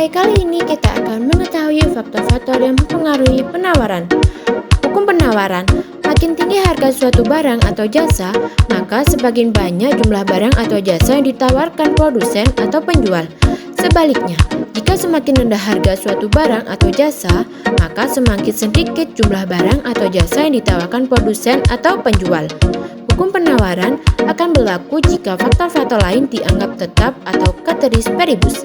Hai, kali ini kita akan mengetahui faktor-faktor yang mempengaruhi penawaran. Hukum penawaran, makin tinggi harga suatu barang atau jasa, maka semakin banyak jumlah barang atau jasa yang ditawarkan produsen atau penjual. Sebaliknya, jika semakin rendah harga suatu barang atau jasa, maka semakin sedikit jumlah barang atau jasa yang ditawarkan produsen atau penjual. Hukum penawaran akan berlaku jika faktor-faktor lain dianggap tetap atau ceteris paribus.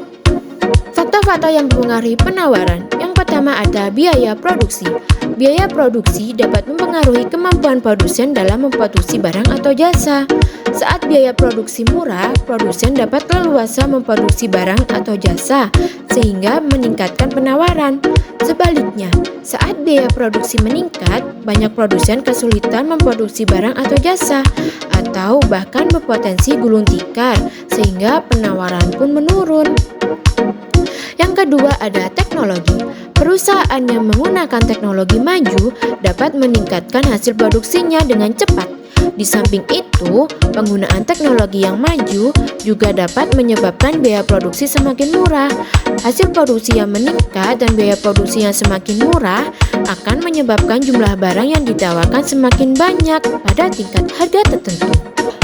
Faktor-faktor yang mempengaruhi penawaran. Yang pertama ada biaya produksi. Biaya produksi dapat mempengaruhi kemampuan produsen dalam memproduksi barang atau jasa. Saat biaya produksi murah, produsen dapat leluasa memproduksi barang atau jasa, sehingga meningkatkan penawaran. Sebaliknya, saat biaya produksi meningkat, banyak produsen kesulitan memproduksi barang atau jasa, atau bahkan berpotensi gulung tikar, sehingga penawaran pun menurun. Yang kedua ada teknologi. Perusahaan yang menggunakan teknologi maju dapat meningkatkan hasil produksinya dengan cepat. Di samping itu, penggunaan teknologi yang maju juga dapat menyebabkan biaya produksi semakin murah. Hasil produksi yang meningkat dan biaya produksi yang semakin murah akan menyebabkan jumlah barang yang ditawarkan semakin banyak pada tingkat harga tertentu.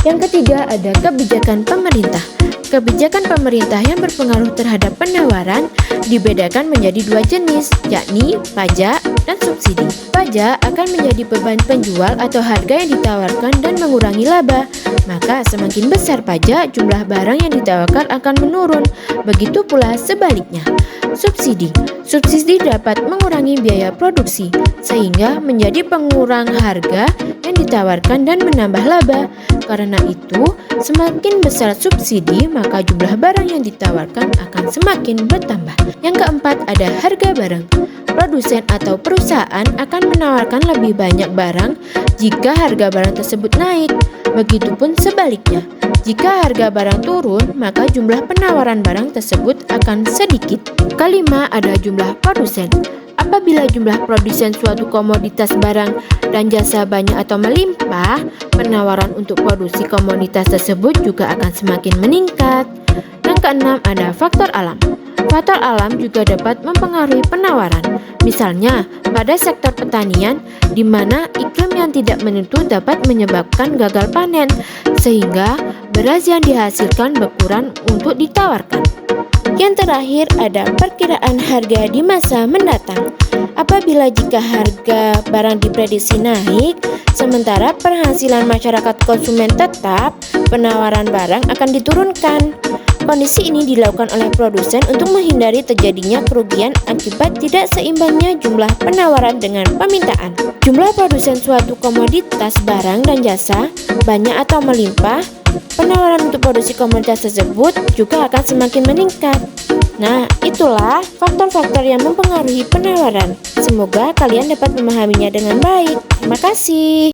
Yang ketiga ada kebijakan pemerintah. Kebijakan pemerintah yang berpengaruh terhadap penawaran dibedakan menjadi dua jenis, yakni pajak dan subsidi. Pajak akan menjadi beban penjual atau harga yang ditawarkan dan mengurangi laba. Maka semakin besar pajak, jumlah barang yang ditawarkan akan menurun. Begitu pula sebaliknya. Subsidi. Subsidi dapat mengurangi biaya produksi, sehingga menjadi pengurang harga yang ditawarkan dan menambah laba. Karena itu, semakin besar subsidi, maka jumlah barang yang ditawarkan akan semakin bertambah. Yang keempat ada harga barang. Produsen atau perusahaan akan menawarkan lebih banyak barang jika harga barang tersebut naik. Begitupun sebaliknya. Jika harga barang turun, maka jumlah penawaran barang tersebut akan sedikit. Kelima ada jumlah produsen. Apabila jumlah produsen suatu komoditas barang dan jasa banyak atau melimpah, penawaran untuk produksi komoditas tersebut juga akan semakin meningkat. Yang keenam ada faktor alam. Faktor alam juga dapat mempengaruhi penawaran. Misalnya, pada sektor pertanian, di mana iklim yang tidak menentu dapat menyebabkan gagal panen, sehingga beras yang dihasilkan berkurang untuk ditawarkan. Yang terakhir ada perkiraan harga di masa mendatang. Apabila jika harga barang diprediksi naik, sementara penghasilan masyarakat konsumen tetap, penawaran barang akan diturunkan. Kondisi ini dilakukan oleh produsen untuk menghindari terjadinya kerugian akibat tidak seimbangnya jumlah penawaran dengan permintaan. Jumlah produsen suatu komoditas barang dan jasa banyak atau melimpah, penawaran untuk produksi komoditas tersebut juga akan semakin meningkat. Nah, itulah faktor-faktor yang mempengaruhi penawaran. Semoga kalian dapat memahaminya dengan baik. Terima kasih.